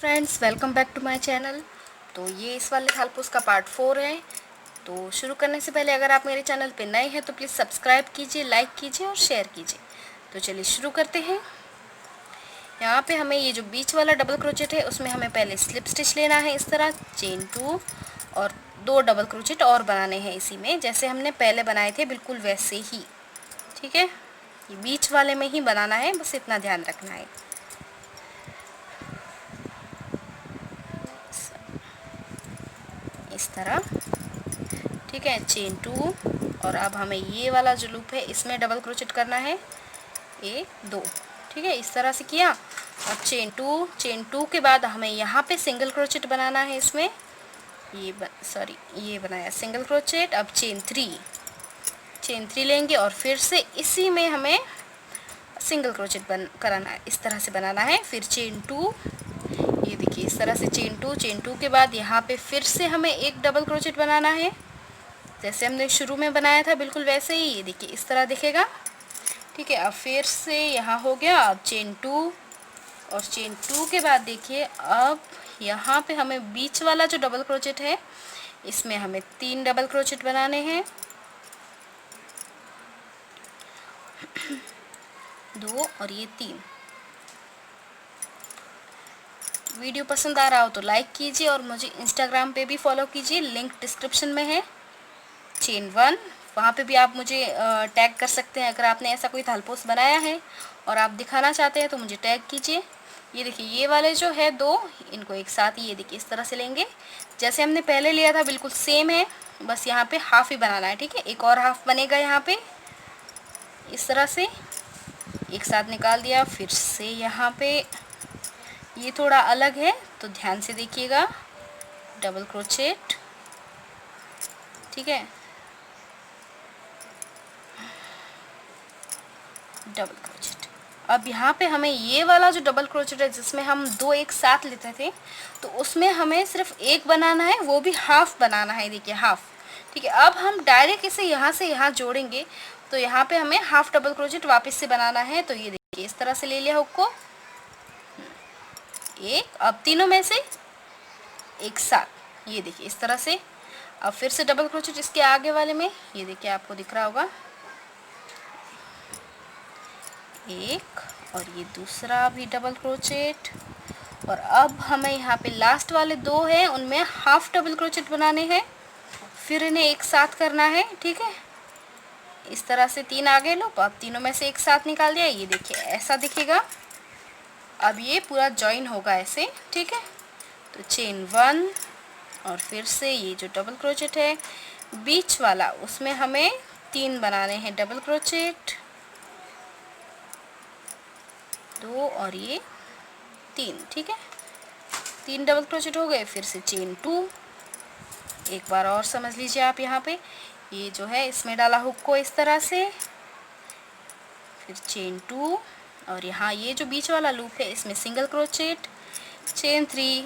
Friends, welcome back to my channel. तो ये इस वाले थालपोस का पार्ट 4 है। तो शुरू करने से पहले अगर आप मेरे चैनल पे नए हैं तो प्लीज़ सब्सक्राइब कीजिए, लाइक कीजिए और शेयर कीजिए। तो चलिए शुरू करते हैं। यहाँ पे हमें ये जो बीच वाला डबल क्रोचेट है उसमें हमें पहले स्लिप स्टिच लेना है, इस तरह चेन 2 और 2 डबल क्रोचेट और बनाने हैं इसी में, जैसे हमने पहले बनाए थे बिल्कुल वैसे ही। ठीक है, ये बीच वाले में ही बनाना है, बस इतना ध्यान रखना है। इस तरह, ठीक है, चेन 2 और अब हमें ये वाला जो लूप है इसमें डबल क्रोचेट करना है 1 2। ठीक है, इस तरह से किया। अब चेन 2 के बाद हमें यहाँ पे सिंगल क्रोचेट बनाना है इसमें। ये बनाया सिंगल क्रोचेट। अब चेन 3 लेंगे और फिर से इसी में हमें सिंगल क्रोचेट कराना है, इस तरह से बनाना है। फिर चेन 2, ये देखिए इस तरह से चेन 2 के बाद यहाँ पे फिर से हमें एक डबल क्रोचेट बनाना है, जैसे हमने शुरू में बनाया था बिल्कुल वैसे ही। ये देखिए इस तरह दिखेगा। ठीक है, अब फिर से यहाँ हो गया। अब चेन 2 और चेन 2 के बाद देखिए अब यहाँ पे हमें बीच वाला जो डबल क्रोचेट है इसमें हमें 3 डबल क्रोचेट बनाने हैं, 2 और ये 3। वीडियो पसंद आ रहा हो तो लाइक कीजिए और मुझे इंस्टाग्राम पे भी फॉलो कीजिए, लिंक डिस्क्रिप्शन में है। चेन 1, वहाँ पे भी आप मुझे टैग कर सकते हैं अगर आपने ऐसा कोई थालपोस बनाया है और आप दिखाना चाहते हैं तो मुझे टैग कीजिए। ये देखिए ये वाले जो है 2, इनको एक साथ ये देखिए इस तरह से लेंगे, जैसे हमने पहले लिया था बिल्कुल सेम है, बस यहाँ पे हाफ ही बनाना है। ठीक है, एक और हाफ बनेगा यहाँ पे, इस तरह से एक साथ निकाल दिया। फिर से यहाँ पे ये थोड़ा अलग है तो ध्यान से देखिएगा, डबल क्रोचेट। ठीक है, डबल क्रोचेट। अब यहाँ पे हमें ये वाला जो डबल क्रोचेट है जिसमें हम 2 एक साथ लेते थे, तो उसमें हमें सिर्फ एक बनाना है, वो भी हाफ बनाना है। देखिए हाफ। ठीक है, अब हम डायरेक्ट इसे यहाँ से यहाँ जोड़ेंगे तो यहाँ पे हमें हाफ डबल क्रोचेट वापस से बनाना है। तो ये देखिए इस तरह से ले लिया हुक को एक, अब तीनों में से एक साथ, ये देखिए इस तरह से। अब फिर से डबल क्रोचेट इसके आगे वाले में, ये देखिए आपको दिख रहा होगा, एक और ये दूसरा भी डबल क्रोचेट। और अब हमें यहाँ पे लास्ट वाले 2 हैं उनमें हाफ डबल क्रोचेट बनाने हैं, फिर इन्हें एक साथ करना है। ठीक है, इस तरह से 3 आगे लो, अब तीनों में से एक साथ निकाल दिया, ये देखिए ऐसा दिखेगा। अब ये पूरा जॉइन होगा ऐसे। ठीक है, तो चेन 1 और फिर से ये जो डबल क्रोचेट है बीच वाला उसमें हमें 3 बनाने हैं डबल क्रोचेट, 2 और ये 3। ठीक है, 3 डबल क्रोचेट हो गए। फिर से चेन 2, एक बार और समझ लीजिए आप, यहाँ पे ये जो है इसमें डाला हुक को इस तरह से, फिर चेन 2 और यहाँ ये जो बीच वाला लूप है इसमें सिंगल क्रोचेट, चेन 3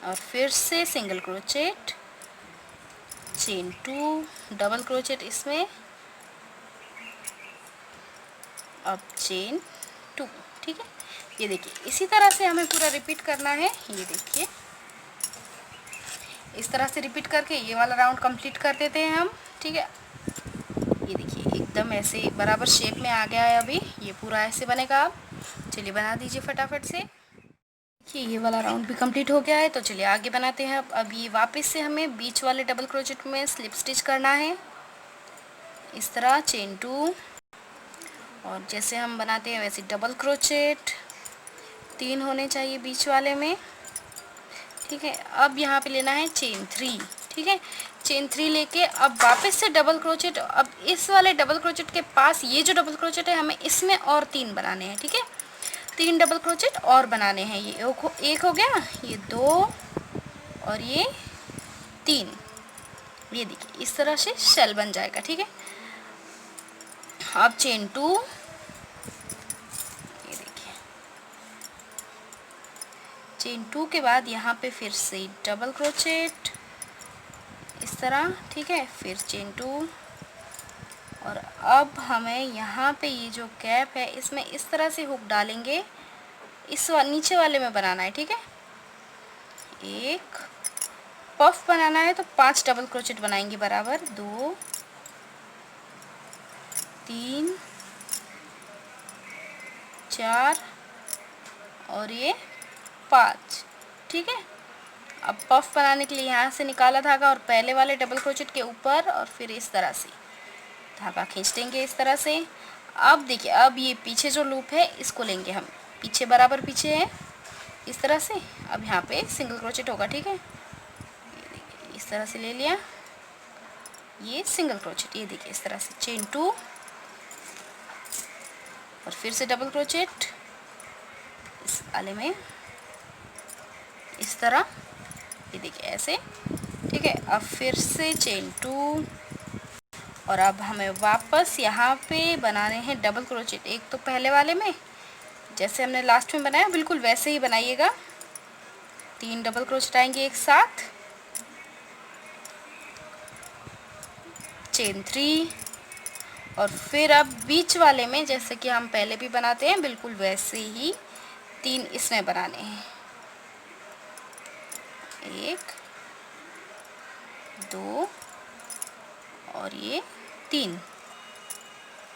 और फिर से single crochet, chain 2 double crochet इसमें, अब चेन 2। ठीक है, ये देखिए इसी तरह से हमें पूरा रिपीट करना है। ये देखिए इस तरह से रिपीट करके ये वाला राउंड कंप्लीट कर देते हैं हम। ठीक है, ये देखिए एकदम ऐसे बराबर शेप में आ गया है। अभी ये पूरा ऐसे बनेगा। आप चलिए बना दीजिए फटाफट से। देखिए ये वाला राउंड भी कंप्लीट हो गया है, तो चलिए आगे बनाते हैं। अब ये वापस से हमें बीच वाले डबल क्रोचेट में स्लिप स्टिच करना है, इस तरह चेन 2 और जैसे हम बनाते हैं वैसे डबल क्रोचेट 3 होने चाहिए बीच वाले में। ठीक है, अब यहाँ पे लेना है चेन 3। ठीक है, चेन 3 लेके अब वापस से डबल क्रोचेट। अब इस वाले डबल क्रोचेट के पास ये जो डबल क्रोचेट है हमें इसमें और 3 बनाने हैं। ठीक है, 3 डबल क्रोचेट और बनाने हैं। ये एक हो गया, ये 2 और ये 3। ये देखिए इस तरह से शेल बन जाएगा। ठीक है, अब चेन 2, ये देखिए चेन 2 के बाद यहाँ पे फिर से डबल क्रोचेट इस तरह। ठीक है, फिर चेन 2 और अब हमें यहाँ पे ये जो कैप है इसमें इस तरह से हुक डालेंगे, इस नीचे वाले में बनाना है। ठीक है, एक, पफ बनाना है तो 5 डबल क्रोचेट बनाएंगे बराबर, 2 3 4 और ये 5। ठीक है, अब पफ बनाने के लिए यहाँ से निकाला धागा और पहले वाले डबल क्रोचेट के ऊपर और फिर इस तरह से धागा खींच देंगे इस तरह से। अब देखिए, अब ये पीछे जो लूप है इसको लेंगे हम, पीछे बराबर पीछे है इस तरह से। अब यहाँ पे सिंगल क्रोचेट होगा। ठीक है, ये देखिए इस तरह से ले लिया, ये सिंगल क्रोचेट, ये देखिए इस तरह से चेन 2 और फिर से डबल क्रोचेट इस वाले में इस तरह, ये देखिए ऐसे। ठीक है, अब फिर से चेन 2 और अब हमें वापस यहाँ पे बनाने हैं डबल क्रोचेट। एक तो पहले वाले में जैसे हमने लास्ट में बनाया बिल्कुल वैसे ही बनाइएगा, 3 डबल क्रोचेट आएंगे एक साथ, चेन 3 और फिर अब बीच वाले में जैसे कि हम पहले भी बनाते हैं बिल्कुल वैसे ही 3 इसमें बनाने हैं, 1 2 और ये 3।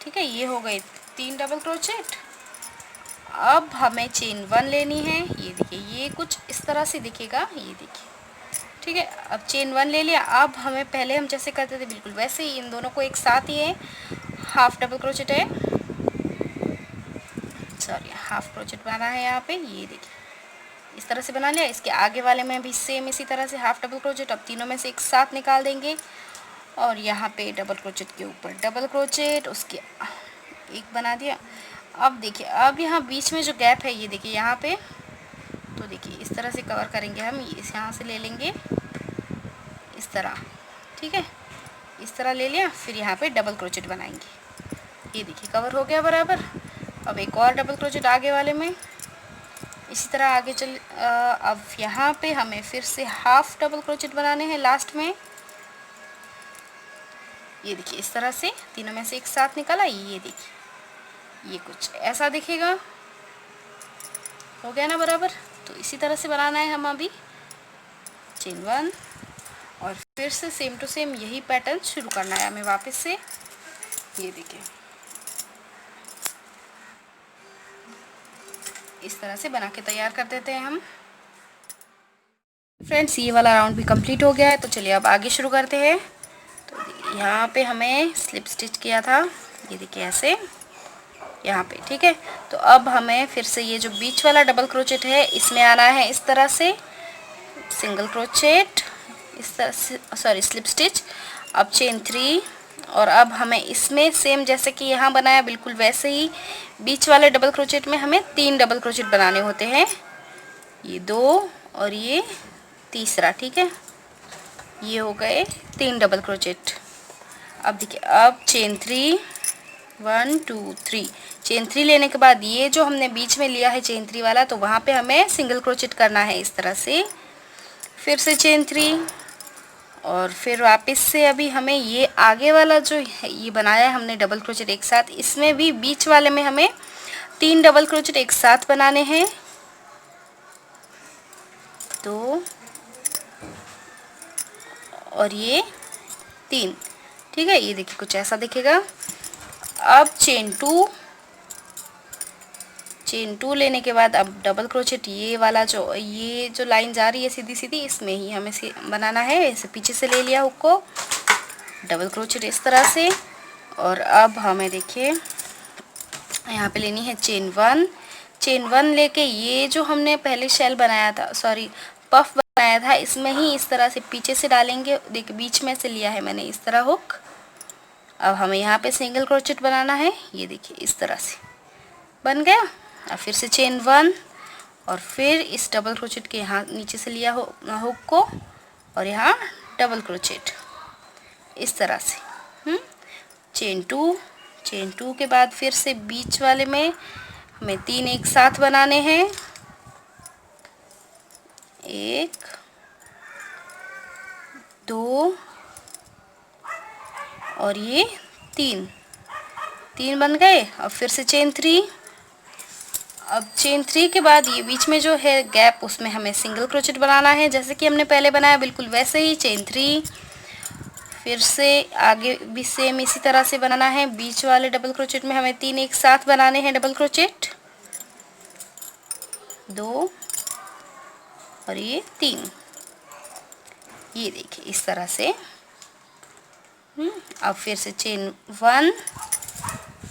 ठीक है, ये हो गए 3 डबल क्रोचेट। अब हमें चेन 1 लेनी है, ये देखिए ये कुछ इस तरह से दिखेगा, ये देखिए। ठीक है, अब चेन 1 ले लिया। अब हमें पहले हम जैसे करते थे बिल्कुल वैसे ही इन दोनों को एक साथ ही है, हाफ डबल क्रोचेट है, सॉरी हाफ क्रोचेट बना है यहाँ पे, ये देखिए इस तरह से बना लिया। इसके आगे वाले में भी सेम इसी तरह से हाफ डबल क्रोचेट। अब तीनों में से एक साथ निकाल देंगे और यहाँ पे डबल क्रोचेट के ऊपर डबल क्रोचेट, उसके एक बना दिया। अब देखिए, अब यहाँ बीच में जो गैप है ये देखिए यहाँ पे, तो देखिए इस तरह से कवर करेंगे हम, इस यहाँ से ले लेंगे इस तरह। ठीक है, इस तरह ले लिया, फिर यहाँ पे डबल क्रोचेट बनाएंगे, ये देखिए कवर हो गया बराबर। अब एक और डबल क्रोचेट आगे वाले में, इसी तरह आगे चल। अब यहाँ पे हमें फिर से हाफ डबल क्रोचेट बनाने हैं लास्ट में, ये देखिए इस तरह से तीनों में से एक साथ निकाला, ये देखिए ये कुछ ऐसा दिखेगा। हो गया ना बराबर, तो इसी तरह से बनाना है हम अभी चेन 1 और फिर से सेम टू सेम यही पैटर्न शुरू करना है हमें वापस से। ये देखिए इस तरह से बना के तैयार कर देते हैं हम। फ्रेंड्स, ये वाला राउंड भी कंप्लीट हो गया है, तो चलिए अब आगे शुरू करते हैं। तो यहाँ पे हमें स्लिप स्टिच किया था, ये देखिए ऐसे यहाँ पे। ठीक है, तो अब हमें फिर से ये जो बीच वाला डबल क्रोचेट है इसमें आना है इस तरह से, सिंगल क्रोचेट इस तरह से, सॉरी स्लिप स्टिच। अब चेन 3 और अब हमें इसमें सेम जैसे कि यहाँ बनाया बिल्कुल वैसे ही बीच वाले डबल क्रोचेट में हमें 3 डबल क्रोचेट बनाने होते हैं, ये 2 और ये तीसरा। ठीक है, ये हो गए 3 डबल क्रोचेट। अब देखिए, अब चेन 3 1 2 3, चेन 3 लेने के बाद ये जो हमने बीच में लिया है चेन 3 वाला, तो वहाँ पे हमें सिंगल क्रोचेट करना है इस तरह से, फिर से चेन 3 और फिर वापस से अभी हमें ये आगे वाला जो है ये बनाया है हमने डबल क्रोचेट एक साथ, इसमें भी बीच वाले में हमें 3 डबल क्रोचेट एक साथ बनाने हैं, 2 और ये 3। ठीक है, ये देखिए कुछ ऐसा दिखेगा। अब चेन 2 लेने के बाद अब डबल क्रोचेट, ये वाला ये जो लाइन जा रही है सीधी सीधी, इसमें ही हमें बनाना है। इसे पीछे से ले लिया हुक को, डबल क्रोचेट इस तरह से। और अब हमें देखिए यहाँ पे लेनी है चेन 1। चेन 1 लेके ये जो हमने पहले शेल बनाया था, सॉरी पफ बनाया था, इसमें ही इस तरह से पीछे से डालेंगे। देखिए बीच में से लिया है मैंने इस तरह हुक। अब हमें यहाँ पे सिंगल क्रोचेट बनाना है, ये देखिए इस तरह से बन गया। अब फिर से चेन 1 और फिर इस डबल क्रोचेट के यहाँ नीचे से लिया हुक को और यहाँ डबल क्रोचेट इस तरह से। चेन 2 के बाद फिर से बीच वाले में हमें 3 एक साथ बनाने हैं, 1 2 और ये 3 बन गए। अब फिर से चेन 3, अब चेन 3 के बाद ये बीच में जो है गैप, उसमें हमें सिंगल क्रोचेट बनाना है, जैसे कि हमने पहले बनाया बिल्कुल वैसे ही। चेन 3, फिर से आगे भी सेम इसी तरह से बनाना है। बीच वाले डबल क्रोचेट में हमें 3 एक साथ बनाने हैं डबल क्रोचेट, 2 और ये 3। ये देखिए इस तरह से। अब फिर से चेन 1।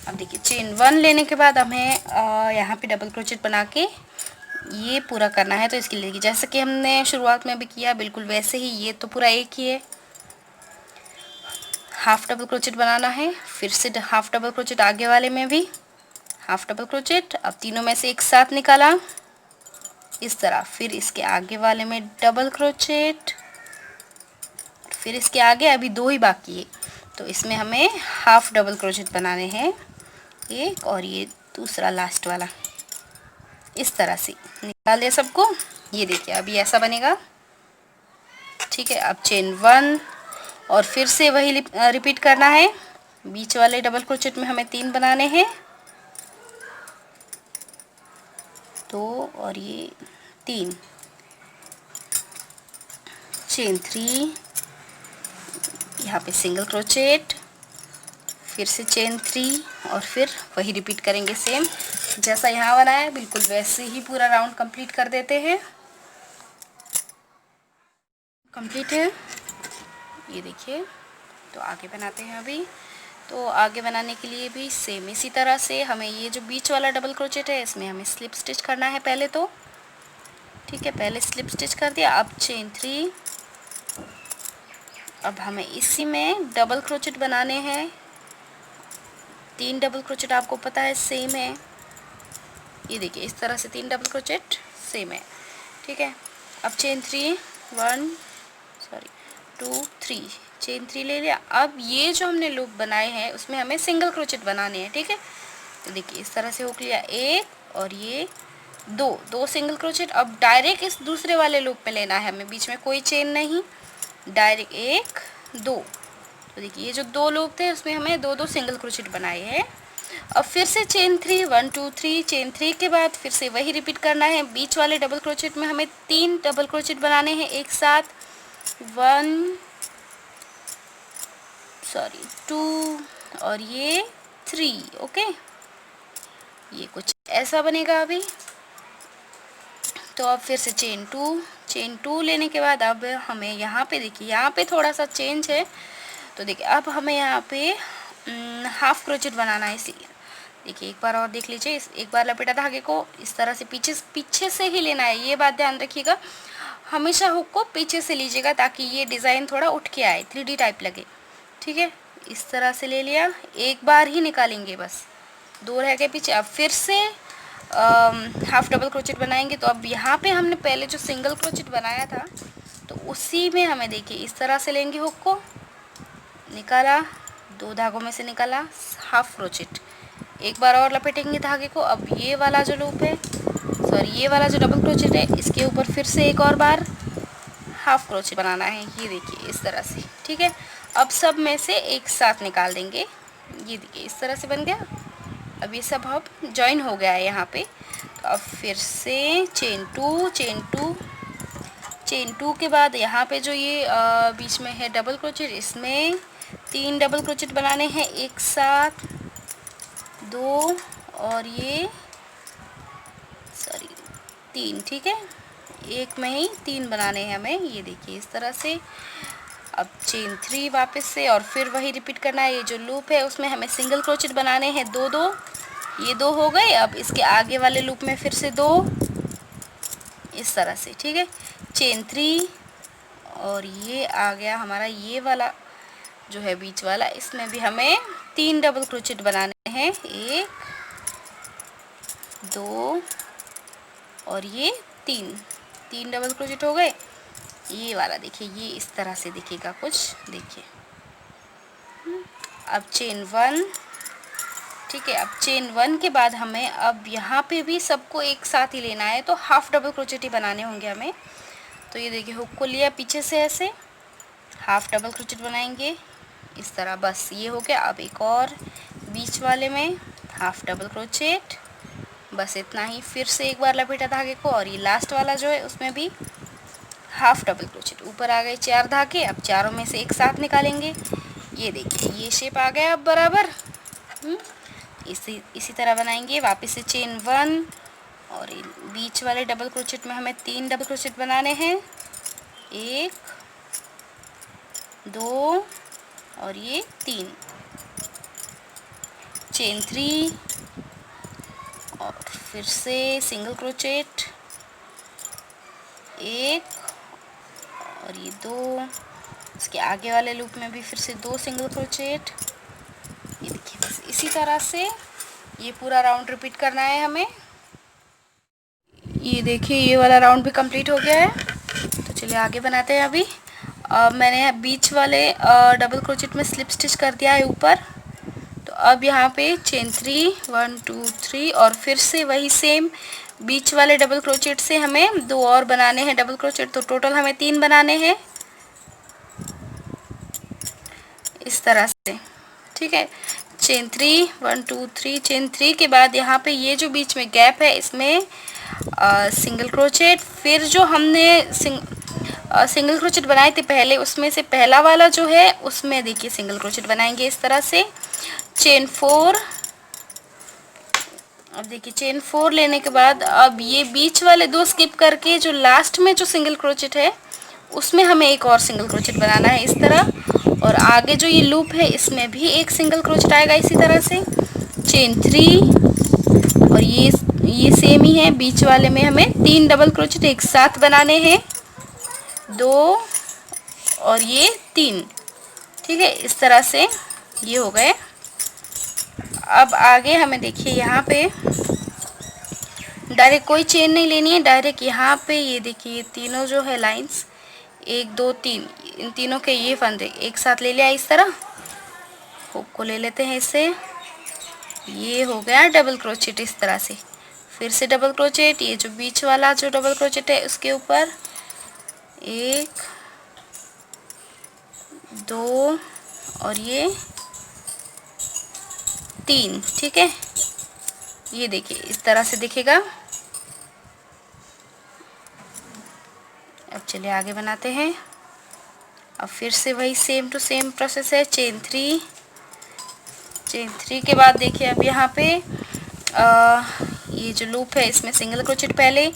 अब देखिए चेन 1 लेने के बाद हमें यहाँ पे डबल क्रोचेट बना के ये पूरा करना है। तो इसके लिए जैसे कि हमने शुरुआत में भी किया बिल्कुल वैसे ही, ये तो पूरा एक ही है। हाफ डबल क्रोचेट बनाना है, फिर से हाफ डबल क्रोचेट आगे वाले में भी हाफ डबल क्रोचेट। अब तीनों में से एक साथ निकाला इस तरह, फिर इसके आगे वाले में डबल क्रोचेट, फिर इसके आगे अभी 2 ही बाकी है, तो इसमें हमें हाफ डबल क्रोचेट बनाने हैं, एक और ये दूसरा लास्ट वाला। इस तरह से निकाल दे सबको। ये देखिए अभी ऐसा बनेगा, ठीक है। अब चेन 1 और फिर से वही रिपीट करना है। बीच वाले डबल क्रोचेट में हमें 3 बनाने हैं, 2 और ये 3। चेन 3, यहाँ पे सिंगल क्रोचेट, फिर से चेन 3 और फिर वही रिपीट करेंगे सेम जैसा यहाँ बनाया है, बिल्कुल वैसे ही पूरा राउंड कंप्लीट कर देते हैं। कंप्लीट है, ये देखिए। तो आगे बनाते हैं अभी। तो आगे बनाने के लिए भी सेम इसी तरह से हमें ये जो बीच वाला डबल क्रोचेट है इसमें हमें स्लिप स्टिच करना है पहले तो, ठीक है। पहले स्लिप स्टिच कर दिया। अब चेन 3, अब हमें इसी में डबल क्रोचेट बनाने हैं। 3 डबल क्रोचेट आपको पता है सेम है, ये देखिए इस तरह से 3 डबल क्रोचेट सेम है, ठीक है। अब चेन 3, 2 3, चेन 3 ले लिया। अब ये जो हमने लूप बनाए हैं उसमें हमें सिंगल क्रोचेट बनाने हैं, ठीक है। तो देखिए इस तरह से हुक लिया, एक और ये 2 सिंगल क्रोचेट। अब डायरेक्ट इस दूसरे वाले लूप पे लेना है हमें, बीच में कोई चेन नहीं, डायरेक्ट 1 2। तो देखिए ये जो 2 लूप थे उसमें हमें 2 सिंगल क्रोचेट बनाए हैं। अब फिर से चेन 3, 1 2 3। चेन 3 के बाद फिर से वही रिपीट करना है। बीच वाले डबल क्रोचेट में हमें 3 डबल क्रोचेट बनाने हैं एक साथ, 2 और ये 3, ओके। ये कुछ ऐसा बनेगा अभी। तो अब फिर से चेन 2 लेने के बाद अब हमें यहाँ पे देखिए, यहाँ पे थोड़ा सा चेंज है। तो देखिए अब हमें यहाँ पे हाफ क्रोचेट बनाना है, इसीलिए देखिए एक बार और देख लीजिए। एक बार लपेटा धागे को इस तरह से पीछे से ही लेना है, ये बात ध्यान रखिएगा। हमेशा हुक को पीछे से लीजिएगा ताकि ये डिज़ाइन थोड़ा उठ के आए, 3D टाइप लगे, ठीक है। इस तरह से ले लिया, एक बार ही निकालेंगे बस, 2 रह गए पीछे। अब फिर से हाफ डबल क्रोचेट बनाएंगे। तो अब यहाँ पे हमने पहले जो सिंगल क्रोचेट बनाया था तो उसी में हमें देखिए इस तरह से लेंगे, हुक को निकाला, 2 धागों में से निकाला हाफ क्रोचेट, एक बार और लपेटेंगे धागे को। अब ये वाला जो लूप है, ये वाला जो डबल क्रोचेट है इसके ऊपर फिर से एक और बार हाफ क्रोचेट बनाना है, ये देखिए इस तरह से, ठीक है। अब सब में से एक साथ निकाल देंगे, ये देखिए इस तरह से बन गया। अब ये सब अब जॉइन हो गया है यहाँ पे। तो अब फिर से चेन 2 के बाद यहाँ पे जो ये बीच में है डबल क्रोचेट, इसमें 3 डबल क्रोचेट बनाने हैं एक साथ, 2 और ये 3, ठीक है। एक में ही 3 बनाने हैं हमें, ये देखिए इस तरह से। अब चेन 3 वापस से और फिर वही रिपीट करना है। ये जो लूप है उसमें हमें सिंगल क्रोचेट बनाने हैं 2 ये 2 हो गए। अब इसके आगे वाले लूप में फिर से 2 इस तरह से, ठीक है। चेन 3 और ये आ गया हमारा ये वाला जो है बीच वाला, इसमें भी हमें 3 डबल क्रोचेट बनाने हैं, 1 2 और ये 3 डबल क्रोचेट हो गए। ये वाला देखिए ये इस तरह से दिखेगा कुछ, देखिए। अब चेन 1, ठीक है। अब चेन 1 के बाद हमें अब यहाँ पे भी सबको एक साथ ही लेना है, तो हाफ डबल क्रोचेट ही बनाने होंगे हमें। तो ये देखिए हुक को लिया पीछे से ऐसे, हाफ डबल क्रोचेट बनाएंगे इस तरह, बस ये हो गया। अब एक और बीच वाले में हाफ डबल क्रोचेट, बस इतना ही। फिर से एक बार लपेटा धागे को, और ये लास्ट वाला जो है उसमें भी हाफ डबल क्रोचेट। ऊपर आ गए 4 धागे, अब चारों में से एक साथ निकालेंगे। ये देखिए ये शेप आ गया अब बराबर। इसी तरह बनाएंगे। वापस से चेन 1, और बीच वाले डबल क्रोचेट में हमें 3 डबल क्रोचेट बनाने हैं। 1 2 और ये 3, चेन 3, और फिर से सिंगल क्रोचेट 1 और ये 2। इसके आगे वाले लूप में भी फिर से 2 सिंगल क्रोचेट। ये देखिए बस इसी तरह से ये पूरा राउंड रिपीट करना है हमें। ये देखिए ये वाला राउंड भी कंप्लीट हो गया है। तो चलिए आगे बनाते हैं अभी। मैंने बीच वाले डबल क्रोचेट में स्लिप स्टिच कर दिया है ऊपर। तो अब यहाँ पे चेन 3 1 2 3, और फिर से वही सेम बीच वाले डबल क्रोचेट से हमें 2 और बनाने हैं डबल क्रोचेट। तो टोटल हमें 3 बनाने हैं इस तरह से, ठीक है। चेन 3 1 2 3, चेन 3 के बाद यहाँ पे ये जो बीच में गैप है इसमें सिंगल क्रोचेट। फिर जो हमने सिंगल क्रोचेट बनाए थे पहले, उसमें से पहला वाला जो है उसमें देखिए सिंगल क्रोचेट बनाएंगे इस तरह से। चेन 4, अब देखिए चेन 4 लेने के बाद अब ये बीच वाले 2 स्किप करके जो लास्ट में जो सिंगल क्रोचेट है उसमें हमें एक और सिंगल क्रोचेट बनाना है इस तरह। और आगे जो ये लूप है इसमें भी एक सिंगल क्रोचेट आएगा इसी तरह से। चेन 3, और ये सेम ही है। बीच वाले में हमें 3 डबल क्रोचेट एक साथ बनाने हैं, 2 और ये 3, ठीक है। इस तरह से ये हो गए। अब आगे हमें देखिए यहाँ पे डायरेक्ट कोई चेन नहीं लेनी है। डायरेक्ट यहाँ पे ये देखिए ये तीनों जो है लाइंस 1 2 3, इन तीनों के ये फंदे एक साथ ले लिया इस तरह। हुक को ले लेते हैं इससे। ये हो गया डबल क्रोचेट इस तरह से। फिर से डबल क्रोचेट, ये जो बीच वाला जो डबल क्रोचेट है उसके ऊपर 1 2 और ये 3, ठीक है। ये देखिए इस तरह से दिखेगा। अब चलिए आगे बनाते हैं। अब फिर से वही सेम टू सेम प्रोसेस है। चेन 3, चेन 3 के बाद देखिए अब यहाँ पे ये जो लूप है इसमें सिंगल क्रोचेट पहले,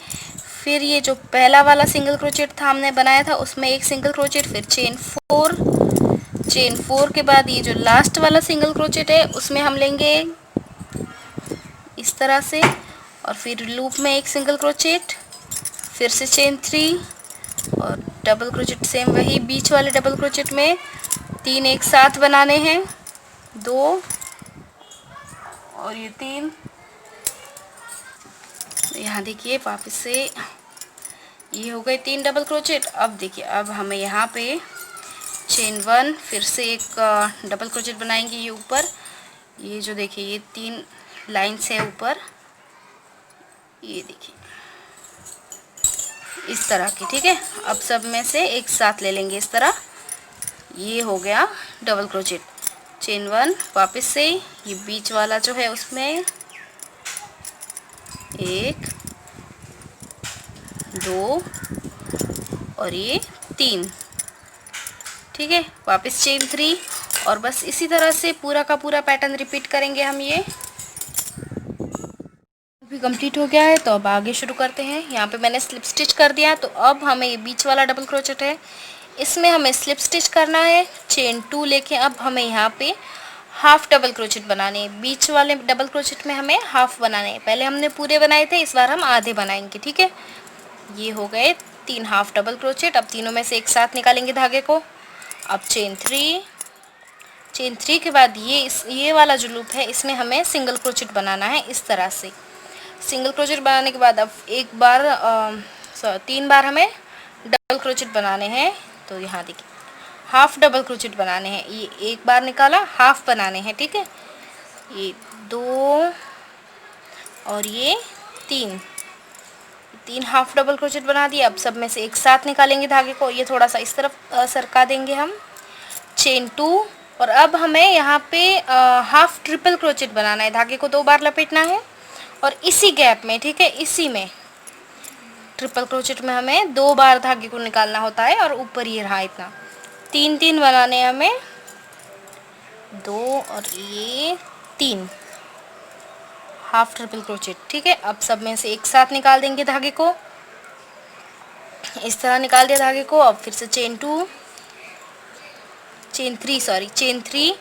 फिर ये जो पहला वाला सिंगल क्रोचेट था हमने बनाया था उसमें एक सिंगल क्रोचेट, फिर चेन 4, चेन 4 के बाद ये जो लास्ट वाला सिंगल क्रोचेट है उसमें हम लेंगे इस तरह से, और फिर लूप में एक सिंगल क्रोचेट, फिर से चेन 3 और डबल क्रोचेट सेम वही बीच वाले डबल क्रोचेट में 3 एक साथ बनाने हैं, 2 और ये 3। यहाँ देखिए वापस से ये हो गए 3 डबल क्रोचेट। अब देखिए अब हमें यहाँ पे चेन 1, फिर से एक डबल क्रोचेट बनाएंगे ये ऊपर। ये जो देखिए ये 3 लाइन्स है ऊपर, ये देखिए इस तरह की, ठीक है। अब सब में से एक साथ ले लेंगे इस तरह। ये हो गया डबल क्रोचेट। चेन 1, वापस से ये बीच वाला जो है उसमें 1 2 और ये 3, ठीक है। वापस चेन 3, और बस इसी तरह से पूरा का पूरा पैटर्न रिपीट करेंगे हम। ये भी कंप्लीट हो गया है। तो अब आगे शुरू करते हैं। यहाँ पे मैंने स्लिप स्टिच कर दिया। तो अब हमें ये बीच वाला डबल क्रोचेट है इसमें हमें स्लिप स्टिच करना है। चेन 2 लेके अब हमें यहाँ पे हाफ डबल क्रोचेट बनाने हैं। बीच वाले डबल क्रोचेट में हमें हाफ बनाने हैं। पहले हमने पूरे बनाए थे, इस बार हम आधे बनाएंगे, ठीक है। ये हो गए 3 हाफ डबल क्रोचेट। अब तीनों में से एक साथ निकालेंगे धागे को। अब चेन 3, चेन 3 के बाद ये वाला जो लूप है इसमें हमें सिंगल क्रोचेट बनाना है इस तरह से। सिंगल क्रोचेट बनाने के बाद अब 3 बार हमें डबल क्रोचेट बनाने हैं। तो यहाँ देखिए हाफ डबल क्रोचेट बनाने हैं। ये एक बार निकाला, हाफ बनाने हैं, ठीक है। ये 2 और ये 3 हाफ डबल क्रोचेट बना दिए। अब सब में से एक साथ निकालेंगे धागे को। ये थोड़ा सा इस तरफ सरका देंगे हम। चेन 2, और अब हमें यहाँ पे हाफ ट्रिपल क्रोचेट बनाना है। धागे को 2 बार लपेटना है और इसी गैप में, ठीक है, इसी में ट्रिपल क्रोचेट में हमें 2 बार धागे को निकालना होता है। और ऊपर ये रहा इतना, 3 बनाने हैं हमें, 2 और ये 3, हाफ ट्रिपल क्रोचेट, ठीक है। अब सब में से एक साथ निकाल देंगे धागे को, इस तरह निकाल दिया धागे को। अब फिर से चेन 3,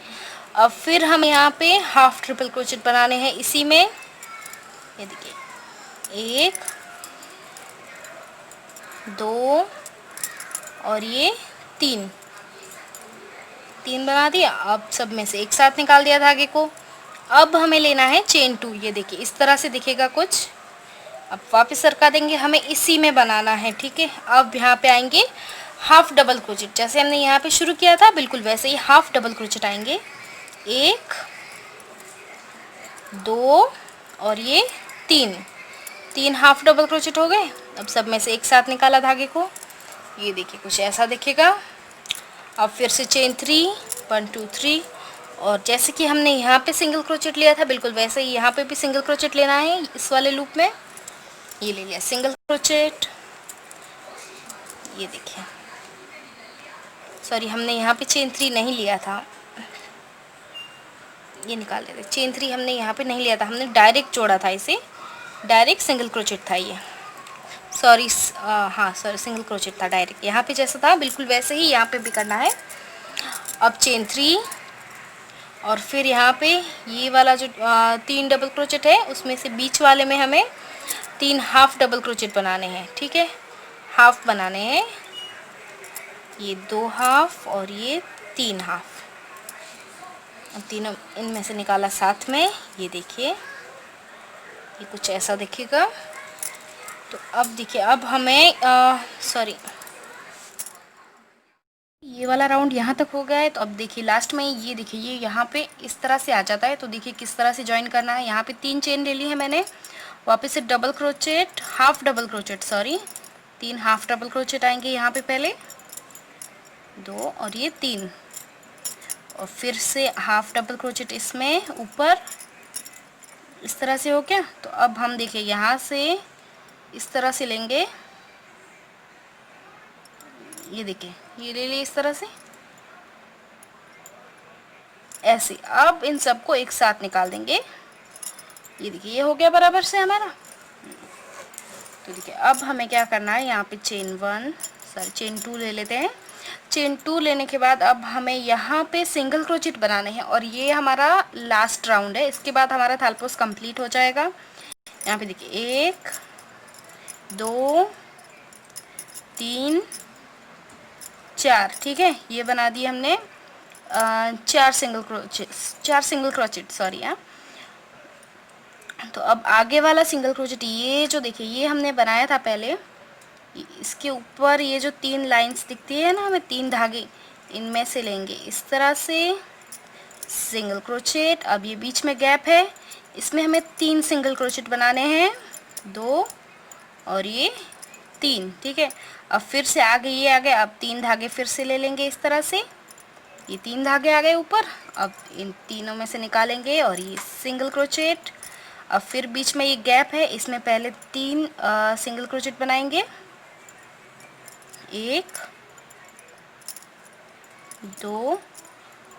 अब फिर हम यहाँ पे हाफ ट्रिपल क्रोचेट बनाने हैं इसी में। ये देखिए, 1 2 और ये 3 बना दिया। अब सब में से एक साथ निकाल दिया धागे को। अब हमें लेना है चेन 2। ये देखिए इस तरह से दिखेगा कुछ। अब वापस सरका देंगे, हमें इसी में बनाना है, ठीक है। अब यहाँ पे आएंगे हाफ डबल क्रोचेट, जैसे हमने यहाँ पे शुरू किया था बिल्कुल वैसे ही हाफ डबल क्रोचेट आएंगे। 1 2 और ये 3 हाफ डबल क्रोचेट हो गए। अब सब में से एक साथ निकाला धागे को, ये देखिए कुछ ऐसा दिखेगा। अब फिर से चेन 3, 1 2 3, और जैसे कि हमने यहाँ पे सिंगल क्रोचेट लिया था बिल्कुल वैसे ही यहाँ पे भी सिंगल क्रोचेट लेना है इस वाले लूप में। ये ले लिया सिंगल क्रोचेट, ये देखिए, सॉरी हमने यहाँ पे चेन 3 नहीं लिया था, ये निकाल लेते। चेन 3 हमने यहाँ पे नहीं लिया था, हमने डायरेक्ट जोड़ा था इसे, डायरेक्ट सिंगल क्रोचेट था ये, सॉरी हाँ सॉरी सिंगल क्रोचेट था डायरेक्ट। यहाँ पे जैसा था बिल्कुल वैसे ही यहाँ पे भी करना है। अब चेन 3 और फिर यहाँ पे ये वाला जो 3 डबल क्रोचेट है उसमें से बीच वाले में हमें 3 हाफ डबल क्रोचेट बनाने हैं, ठीक है। हाफ बनाने हैं, ये 2 हाफ और ये 3 हाफ। अब तीनों इनमें से निकाला साथ में, ये देखिए ये कुछ ऐसा दिखेगा। तो अब देखिए, अब हमें सॉरी ये वाला राउंड यहाँ तक हो गया है। तो अब देखिए लास्ट में ये देखिए ये यहाँ पे इस तरह से आ जाता है। तो देखिए किस तरह से ज्वाइन करना है। यहाँ पे 3 चेन ले ली है मैंने, वापस से double crochet, half double crochet, sorry 3 half double crochet आएंगे यहाँ पे, पहले 2 और ये 3, और फिर से हाफ डबल क्रोचेट इसमें ऊपर, इस तरह से हो गया। तो अब हम देखिए यहाँ से इस तरह से लेंगे, ये देखिए ये ले लिए इस तरह से ऐसे। अब इन सबको एक साथ निकाल देंगे, ये देखिए ये हो गया बराबर से हमारा। तो देखिए अब हमें क्या करना है, यहाँ पे चेन 2 ले लेते हैं। चेन 2 लेने के बाद अब हमें यहाँ पे सिंगल क्रोचेट बनाने हैं, और ये हमारा लास्ट राउंड है। इसके बाद हमारा थालपोस कंप्लीट हो जाएगा। यहाँ पे देखिए 1 2 3 4, ठीक है, ये बना दिए हमने 4 सिंगल क्रोचेट, सॉरी। हाँ, तो अब आगे वाला सिंगल क्रोचेट ये जो देखिए ये हमने बनाया था पहले, इसके ऊपर ये जो 3 लाइंस दिखती है ना हमें, 3 धागे, इनमें से लेंगे इस तरह से सिंगल क्रोचेट। अब ये बीच में गैप है, इसमें हमें 3 सिंगल क्रोचेट बनाने हैं, 2 और ये 3, ठीक है। अब फिर से आगे ये आ गए, अब 3 धागे फिर से ले लेंगे इस तरह से, ये 3 धागे आ गए ऊपर। अब इन तीनों में से निकालेंगे और ये सिंगल क्रोचेट। अब फिर बीच में ये गैप है, इसमें पहले 3 सिंगल क्रोचेट बनाएंगे, 1 2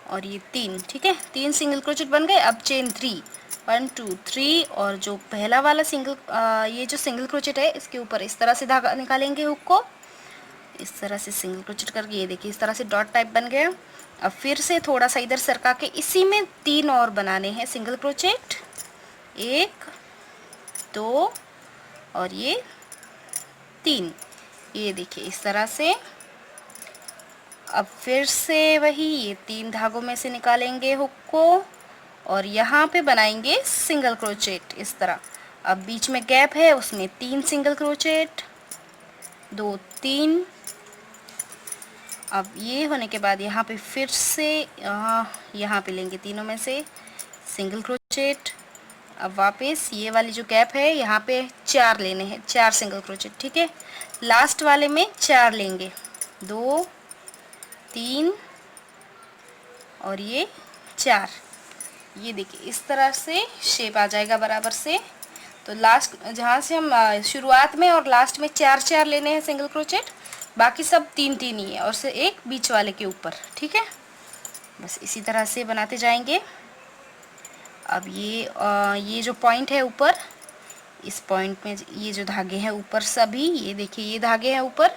और ये 3, ठीक है, 3 सिंगल क्रोचेट बन गए। अब चेन 3, 1 2 3, और जो पहला वाला ये जो सिंगल क्रोचेट है इसके ऊपर इस तरह से धागा निकालेंगे, हुक को इस तरह से सिंगल क्रोचेट करके, ये देखिए इस तरह से डॉट टाइप बन गया। अब फिर से थोड़ा सा इधर सरका के इसी में 3 और बनाने हैं सिंगल क्रोचेट, 1 2 और ये 3, ये देखिए इस तरह से। अब फिर से वही ये 3 धागों में से निकालेंगे हुक को, और यहाँ पे बनाएंगे सिंगल क्रोचेट इस तरह। अब बीच में गैप है, उसमें 3 सिंगल क्रोचेट, 2 3। अब ये होने के बाद यहाँ पे फिर से यहाँ पे लेंगे तीनों में से सिंगल क्रोचेट। अब वापस ये वाली जो गैप है यहाँ पे 4 लेने हैं, 4 सिंगल क्रोचेट, ठीक है। लास्ट वाले में 4 लेंगे, 2 3 और ये 4, ये देखिए इस तरह से शेप आ जाएगा बराबर से। तो लास्ट जहाँ से हम शुरुआत में और लास्ट में 4 लेने हैं सिंगल क्रोचेट, बाकी सब 3 ही है और से एक बीच वाले के ऊपर। ठीक है, बस इसी तरह से बनाते जाएंगे। अब ये जो पॉइंट है ऊपर, इस पॉइंट में ये जो धागे हैं ऊपर सभी, ये देखिए ये धागे हैं ऊपर,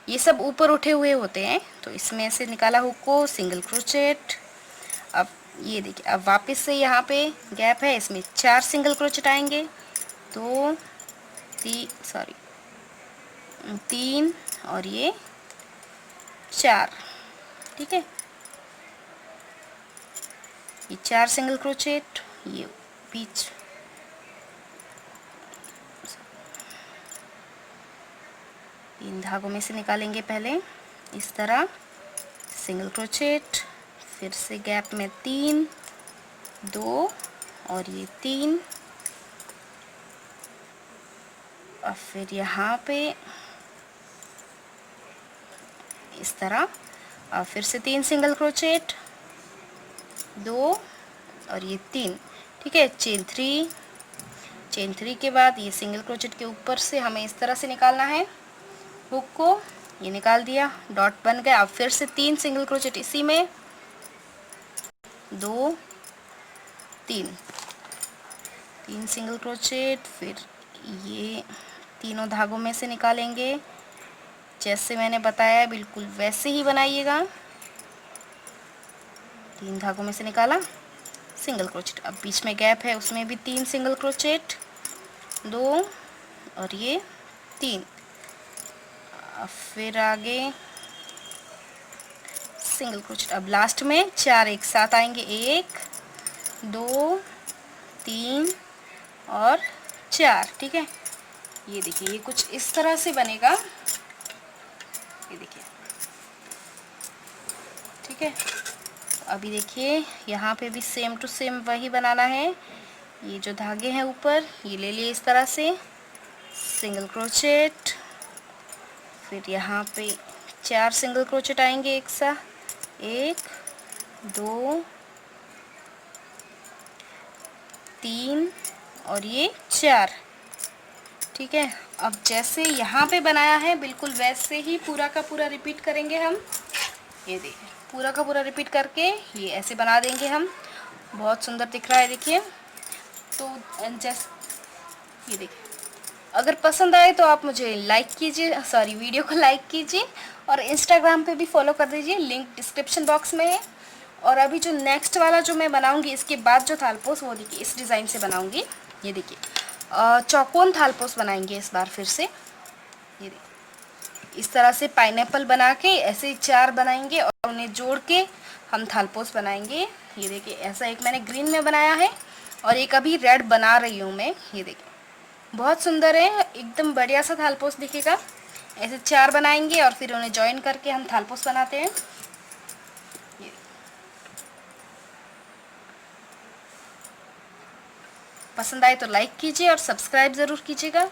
ये सब ऊपर उठे हुए होते हैं। तो इसमें से निकाला हुक को, सिंगल क्रोचेट। अब ये देखिए, अब वापस से यहाँ पे गैप है, इसमें 4 सिंगल क्रोचेट आएंगे। 2 3 और ये 4। ठीक है, ये 4 सिंगल क्रोचेट, ये बीच इन धागों में से निकालेंगे पहले इस तरह, सिंगल क्रोचेट, फिर से गैप में 3 2 और ये 3, और फिर यहाँ पे इस तरह, और फिर से 3 सिंगल क्रोचेट, 2 और ये 3। ठीक है, चेन 3 के बाद ये सिंगल क्रोचेट के ऊपर से हमें इस तरह से निकालना है हुक को। ये निकाल दिया, डॉट बन गया। अब फिर से 3 सिंगल क्रोचेट इसी में, 2 3 सिंगल क्रोचेट, फिर ये तीनों धागों में से निकालेंगे। जैसे मैंने बताया बिल्कुल वैसे ही बनाइएगा। 3 धागों में से निकाला, सिंगल क्रोचेट। अब बीच में गैप है, उसमें भी 3 सिंगल क्रोचेट, 2 और ये 3। अब फिर आगे सिंगल क्रोचेट। अब लास्ट में 4 एक साथ आएंगे, 1 2 3 और 4। ठीक है, ये देखिए ये कुछ इस तरह से बनेगा, ये देखिए। ठीक है, अभी देखिए यहाँ पे भी सेम टू सेम वही बनाना है। ये जो धागे हैं ऊपर, ये ले लिए इस तरह से, सिंगल क्रोचेट, फिर यहाँ पे 4 सिंगल क्रोचेट आएंगे एक साथ, 1 2 3 और ये 4। ठीक है, अब जैसे यहाँ पे बनाया है बिल्कुल वैसे ही पूरा का पूरा रिपीट करेंगे हम। ये देखिए पूरा का पूरा रिपीट करके ये ऐसे बना देंगे हम। बहुत सुंदर दिख रहा है, देखिए। तो जैसे ये देखिए, अगर पसंद आए तो आप मुझे लाइक कीजिए, सॉरी वीडियो को लाइक कीजिए, और इंस्टाग्राम पे भी फॉलो कर दीजिए, लिंक डिस्क्रिप्शन बॉक्स में है। और अभी जो नेक्स्ट वाला जो मैं बनाऊंगी इसके बाद जो थालपोस, वो देखिए इस डिज़ाइन से बनाऊंगी। ये देखिए चौकोन थालपोस बनाएंगे इस बार फिर से। ये देखिए इस तरह से पाइनएप्पल बना के ऐसे 4 बनाएंगे और उन्हें जोड़ के हम थालपोस बनाएंगे। ये देखिए ऐसा एक मैंने ग्रीन में बनाया है और एक अभी रेड बना रही हूँ मैं। ये देखिए बहुत सुंदर है, एकदम बढ़िया सा थालपोस दिखेगा। ऐसे 4 बनाएंगे और फिर उन्हें जॉइन करके हम थालपोस बनाते हैं। पसंद आए तो लाइक कीजिए और सब्सक्राइब ज़रूर कीजिएगा।